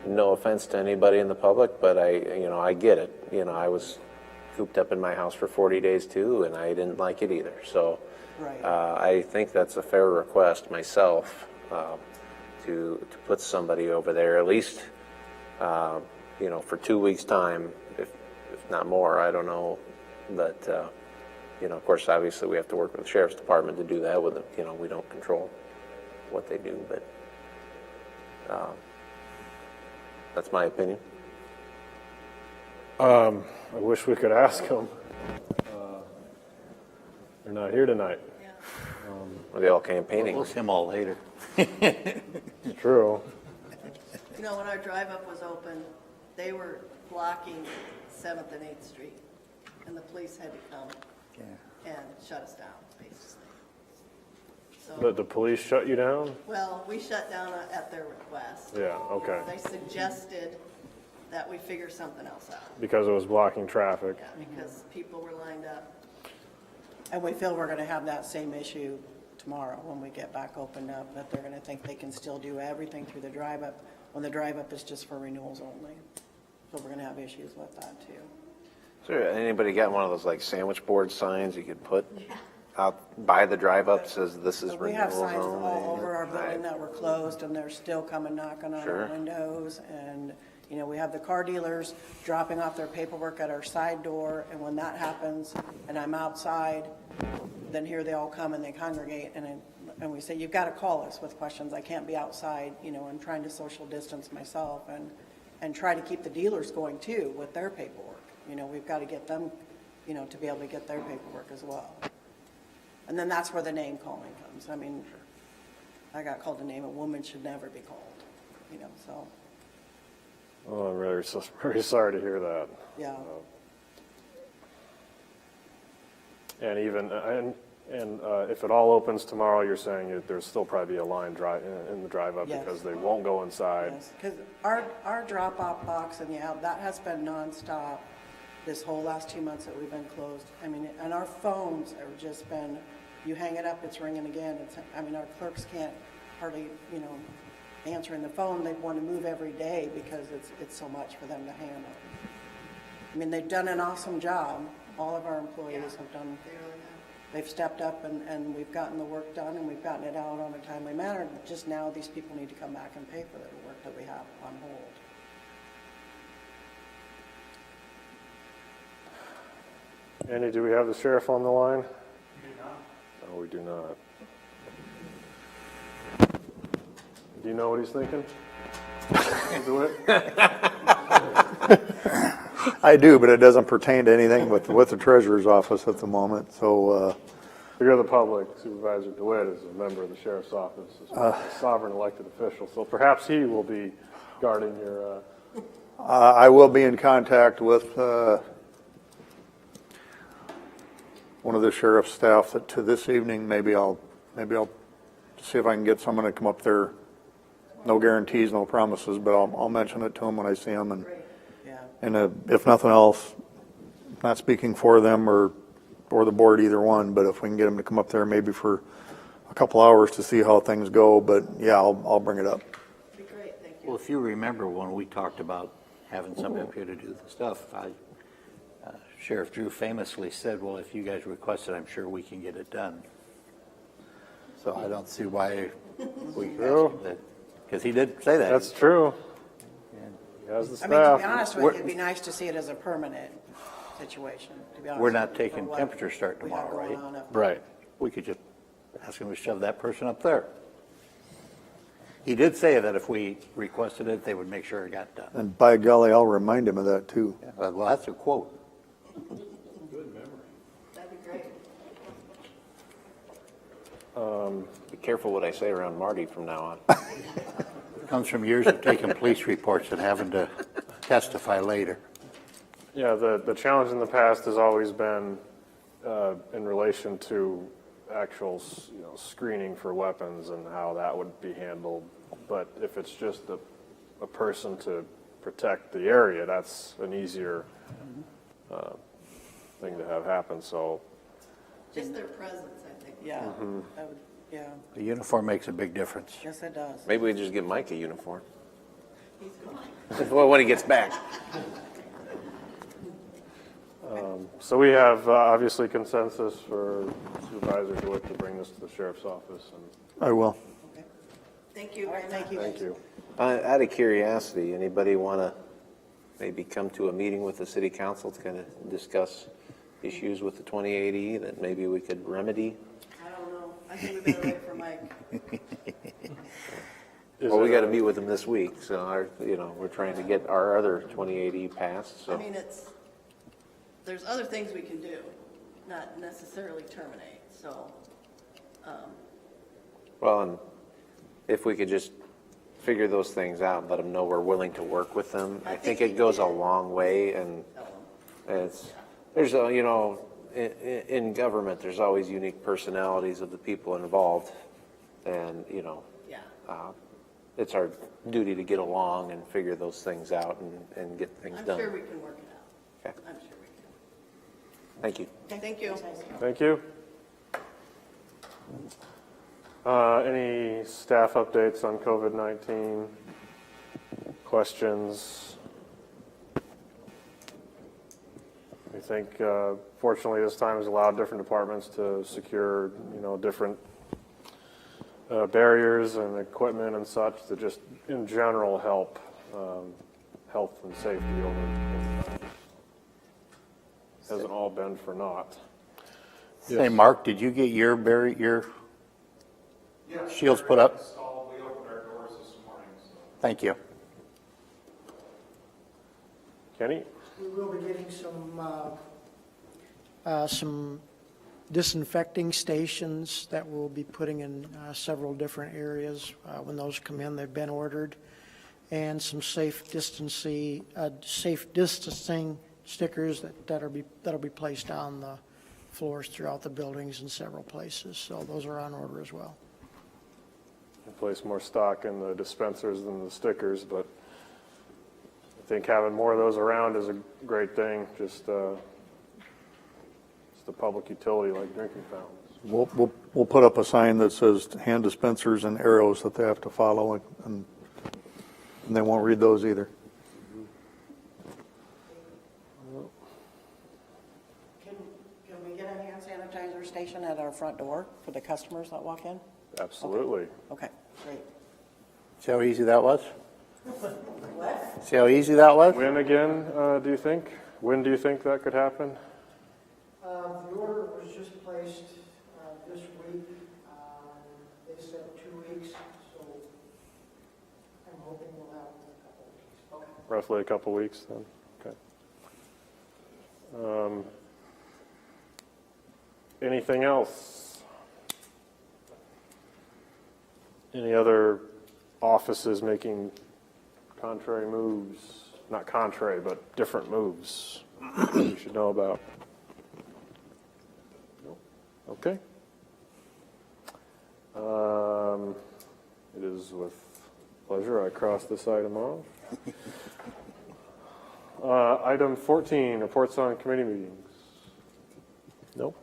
no offense to anybody in the public, but I get it. You know, I was cooped up in my house for 40 days too, and I didn't like it either. So, Right. I think that's a fair request myself, to put somebody over there, at least, you know, for 2 weeks' time, if not more, I don't know. But, you know, of course, obviously we have to work with the sheriff's department to do that with them. You know, we don't control what they do, but that's my opinion. I wish we could ask them. They're not here tonight. Are they all campaigning? We'll see them all later. It's true. You know, when our drive-up was open, they were blocking 7th and 8th Street, and the police had to come and shut us down, basically. So, The police shut you down? well, we shut down at their request. Yeah, okay. They suggested that we figure something else out, Because it was blocking traffic. because people were lined up. And we feel we're gonna have that same issue tomorrow when we get back opened up, that they're gonna think they can still do everything through the drive-up, when the drive-up is just for renewals only. So we're gonna have issues with that too. So anybody got one of those like sandwich board signs you could put out by the drive-up says this is So we renewals have signs only? all over our building that were closed, and they're still coming knocking on Sure. our windows. And, you know, we have the car dealers dropping off their paperwork at our side door, and when that happens, and I'm outside, then here they all come and they congregate, and we say, you've got to call us with questions. I can't be outside, you know, I'm trying to social distance myself, and try to keep the dealers going too with their paperwork. You know, we've got to get them, you know, to be able to get their paperwork as well. And then that's where the name calling comes. I mean, I got called a name a woman should never be called, you know, so, Oh, I'm very sorry to hear that. yeah. And even, if it all opens tomorrow, you're saying there's still probably a line in the drive-up Yes. because they won't go inside. Yes, because our drop-off box and that has been nonstop this whole last 2 months that we've been closed. I mean, and our phones have just been, you hang it up, it's ringing again. Our clerks can't hardly, you know, answering the phone. They want to move every day because it's so much for them to handle. I mean, they've done an awesome job. All of our employees have done. They really have. They've stepped up and we've gotten the work done and we've gotten it out on a timely manner. Just now, these people need to come back and pay for their work that we have on hold. Andy, do we have the sheriff on the line? We do not. No, we do not. Do you know what he's thinking? Do it? I do, but it doesn't pertain to anything with the treasurer's office at the moment, so, You're the public. Supervisor DeWitt is a member of the sheriff's office, a sovereign elected official, so perhaps he will be guarding your, I will be in contact with, one of the sheriff's staff to this evening. Maybe I'll see if I can get someone to come up there. No guarantees, no promises, but I'll mention it to him when I see him. And if nothing else, not speaking for them or the board, either one, but if we can get them to come up there maybe for a couple hours to see how things go. But yeah, I'll bring it up. Be great, thank you. Well, if you remember when we talked about having somebody up here to do the stuff, Sheriff Drew famously said, well, if you guys request it, I'm sure we can get it done. So I don't see why we True. because he did say that. that's true. He has the I mean, to staff. be honest with you, it'd be nice to see it as a permanent situation, to be honest. We're with not you, taking for what temperature start we have tomorrow, going right? on up Right. We could just ask him to shove that person up there. He did say that if we requested it, they would make sure it got done. And by golly, I'll remind him of that too. Yeah, well, that's a quote. That'd be great. Be careful what I say around Marty from now on. Comes from years of taking police reports and having to testify later. Yeah, the challenge in the past has always been in relation to actual, screening for weapons and how that would be handled. But if it's just a person to protect the area, that's an easier thing to have happen, so. Just their presence, I think. Yeah, that would, yeah, The uniform makes a big difference. yes, it does. Maybe we just give Mike a uniform. He's gone. Well, when he gets back. So we have obviously consensus for Supervisor DeWitt to bring this to the sheriff's office, and I will. Thank you All very right, much. thank you. thank you. Out of curiosity, anybody want to maybe come to a meeting with the city council to kind of discuss issues with the 2080 that maybe we could remedy? I don't know. I think we better wait for Mike. Well, we got to meet with them this week, so we're trying to get our other 2080 passed, so. I mean, there's other things we can do, not necessarily terminate, so. Well, and if we could just figure those things out and let them know we're willing to work with them, I think it goes a long way, and there's in government, there's always unique personalities of the people involved, and, Yeah. it's our duty to get along and figure those things out and get things I'm done. sure we can work it out. Okay. I'm sure we Thank you. can. Thank you. Thank you. Any staff updates on COVID-19? Questions? I think, fortunately, this time has allowed different departments to secure, different barriers and equipment and such to just, in general, help health and safety over time. Hasn't all been for naught. Hey, Mark, did you get your shields put up? We opened our doors this morning, so. Thank you. Kenny? We will be getting some disinfecting stations that we'll be putting in several different areas. When those come in, they've been ordered. And some safe distancing stickers that'll be placed on the floors throughout the buildings in several places. So those are on order as well. Place more stock in the dispensers than the stickers, but I think having more of those around is a great thing. Just it's the public utility like drinking fountains. We'll put up a sign that says hand dispensers and arrows that they have to follow, and they won't read those either. Can we get a hand sanitizer station at our front door for the customers that walk in? Absolutely. Okay, great. See how easy that was? What? See how easy that was? When again, do you think? When do you think that could happen? The order was just placed this week. They said 2 weeks, so I'm hoping we'll have it in a couple of weeks. Okay. Roughly a couple weeks then. Okay. Anything else? Any other offices making contrary moves? Not contrary, but different moves you should know about? Nope. Okay. It is with pleasure I cross this item off. Item 14, reports on committee meetings. Nope.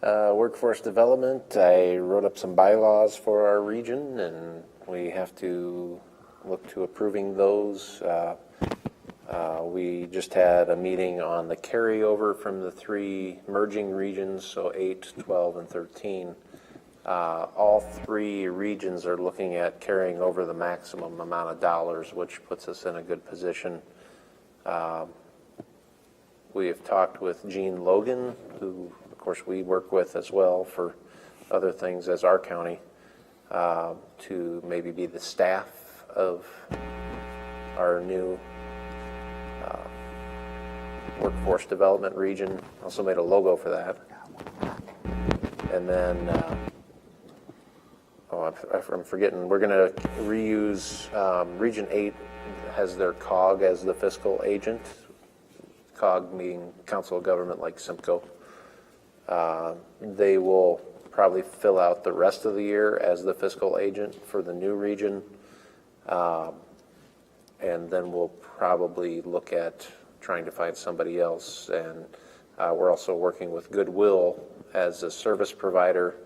Workforce development, I wrote up some bylaws for our region, and we have to look to approving those. We just had a meeting on the carryover from the 3 merging regions, so 8, 12, and 13. All 3 regions are looking at carrying over the maximum amount of dollars, which puts us in a good position. We have talked with Gene Logan, who, of course, we work with as well for other things as our county, to maybe be the staff of our new workforce development region. Also made a logo for that. And then, I'm I'm forgetting, we're going to reuse, Region 8 has their COG as the fiscal agent. COG meaning Council of Government like Simcoe. They will probably fill out the rest of the year as the fiscal agent for the new region. And then we'll probably look at trying to find somebody else. And we're also working with Goodwill as a service provider.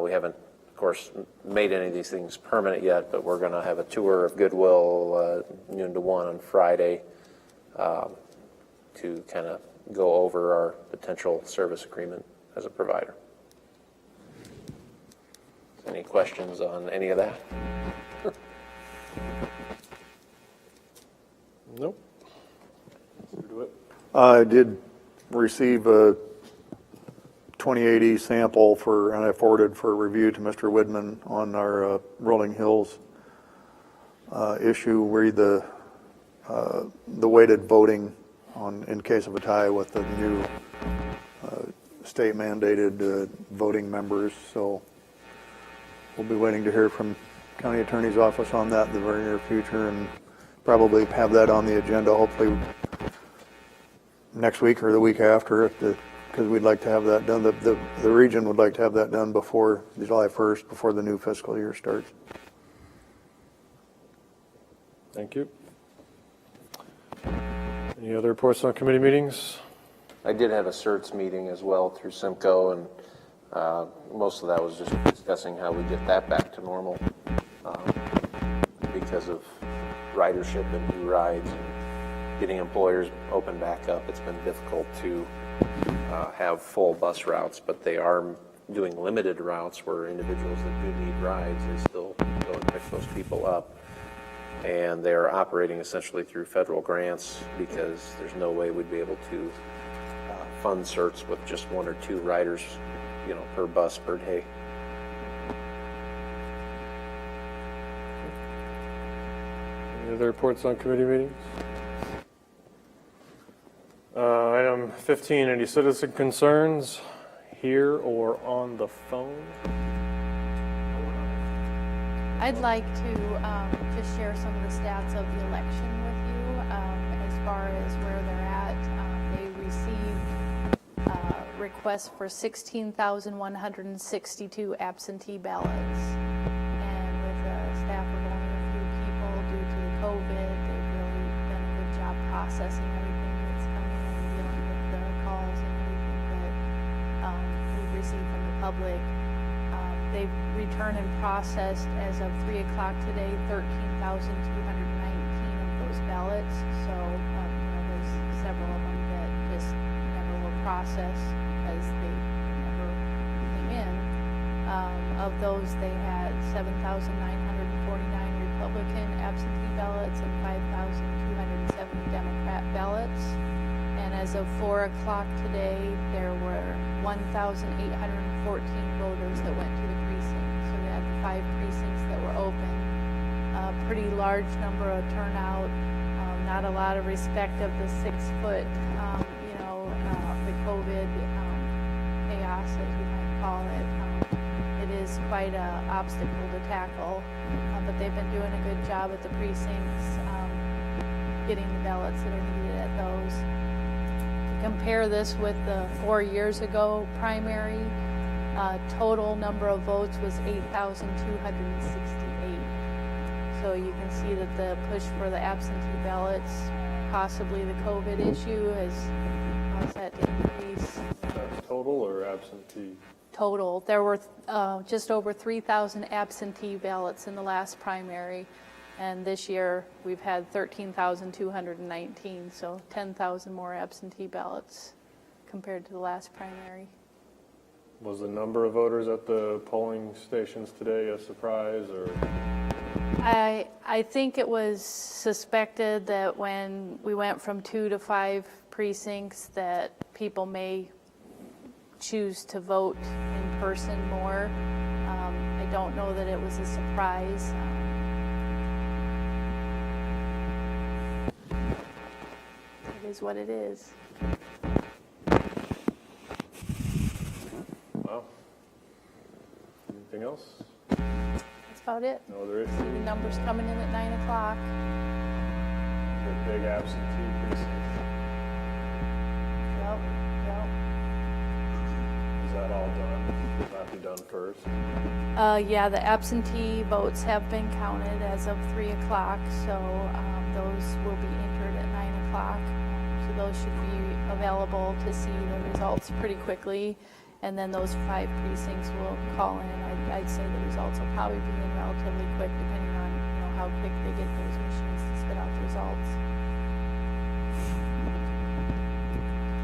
We haven't, of course, made any of these things permanent yet, but we're going to have a tour of Goodwill noon to 1 on Friday to kind of go over our potential service agreement as a provider. Any questions on any of that? Nope. I did receive a 2080 sample and I forwarded for review to Mr. Widman on our Rolling Hills issue, where the weighted voting in case of a tie with the new state mandated voting members. So we'll be waiting to hear from County Attorney's Office on that in the very near future, and probably have that on the agenda hopefully next week or the week after, because we'd like to have that done. The region would like to have that done before July 1st, before the new fiscal year starts. Thank you. Any other reports on committee meetings? I did have a CERTS meeting as well through Simcoe, and most of that was just discussing how we get that back to normal because of ridership and new rides and getting employers open back up. It's been difficult to have full bus routes, but they are doing limited routes where individuals that do need rides, they still go and pick those people up. And they're operating essentially through federal grants because there's no way we'd be able to fund certs with just 1 or 2 riders, per bus per day. Any other reports on committee meetings? Item 15, any citizen concerns here or on the phone? I'd like to just share some of the stats of the election with you as far as where they're at. They received requests for 16,162 absentee ballots. And with a staff of only a few people due to the COVID, they've really done a good job processing everything that's coming in and dealing with the calls and everything that we've received from the public. They've returned and processed, as of 3 o'clock today, 13,219 of those ballots. So, there's several of them that just never were processed as they never came in. Of those, they had 7,949 Republican absentee ballots and 5,270 Democrat ballots. And as of 4 o'clock today, there were 1,814 voters that went to the precinct. So we had 5 precincts that were open. A pretty large number of turnout. Not a lot of respect of the 6-foot, the COVID chaos, as we might call it. It is quite an obstacle to tackle, but they've been doing a good job at the precincts, getting the ballots that are needed at those. Compare this with the 4 years ago primary, total number of votes was 8,268. So you can see that the push for the absentee ballots, possibly the COVID issue, has caused that to increase. That's total or absentee? Total. There were just over 3,000 absentee ballots in the last primary. And this year, we've had 13,219, so 10,000 more absentee ballots compared to the last primary. Was the number of voters at the polling stations today a surprise, or? I think it was suspected that when we went from 2 to 5 precincts that people may choose to vote in person more. I don't know that it was a surprise. It is what it is. Wow. Anything else? about it. No other See issues? the numbers coming in at 9 o'clock. The big absentee precinct. Yep, yep. Is that all done? Will that be done first? Yeah, the absentee votes have been counted as of 3 o'clock, so those will be entered at 9 o'clock. So those should be available to see the results pretty quickly. And then those 5 precincts will call in. I'd say the results will probably be in relatively quick, depending on how quick they get those machines to spit out the results.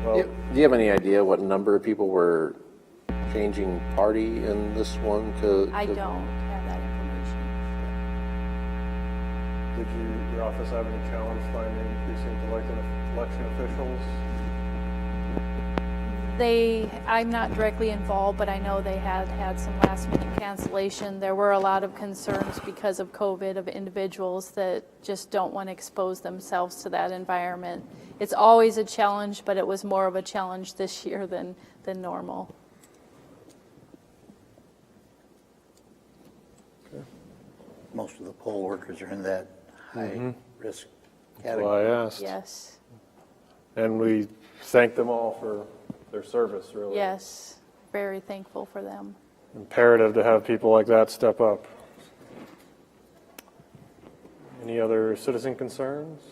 Well, Do you have any idea what number of people were changing party in this one to? I don't have that information. did your office have any challenge finding precinct election officials? I'm not directly involved, but I know they had some last minute cancellation. There were a lot of concerns because of COVID of individuals that just don't want to expose themselves to that environment. It's always a challenge, but it was more of a challenge this year than normal. Most of the poll workers are in that high-risk That's why category. I asked. Yes, And we thank them all for their service, really. yes, very thankful for them. Imperative to have people like that step up. Any other citizen concerns?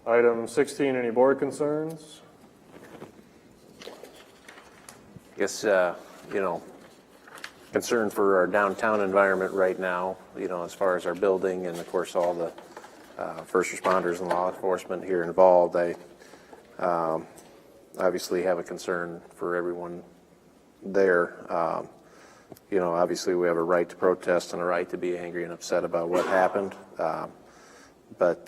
Item 16, any board concerns? Guess, concern for our downtown environment right now, as far as our building and of course all the first responders and law enforcement here involved. I obviously have a concern for everyone there. Obviously we have a right to protest and a right to be angry and upset about what happened. But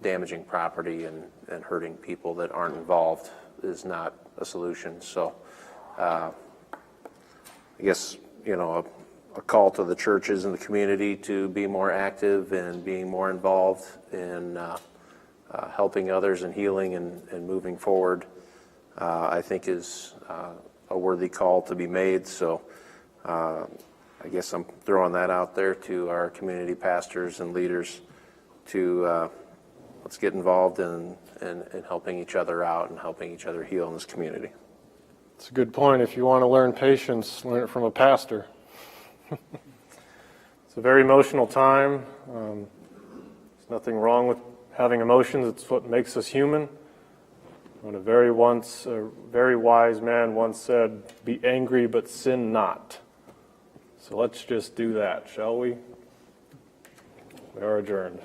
damaging property and hurting people that aren't involved is not a solution. So I guess, a call to the churches and the community to be more active and being more involved in helping others and healing and moving forward, I think is a worthy call to be made. So I guess I'm throwing that out there to our community pastors and leaders to let's get involved in helping each other out and helping each other heal in this community. It's a good point. If you want to learn patience, learn it from a pastor. It's a very emotional time. There's nothing wrong with having emotions. It's what makes us human. When a very wise man once said, "Be angry, but sin not." So let's just do that, shall we? We are adjourned.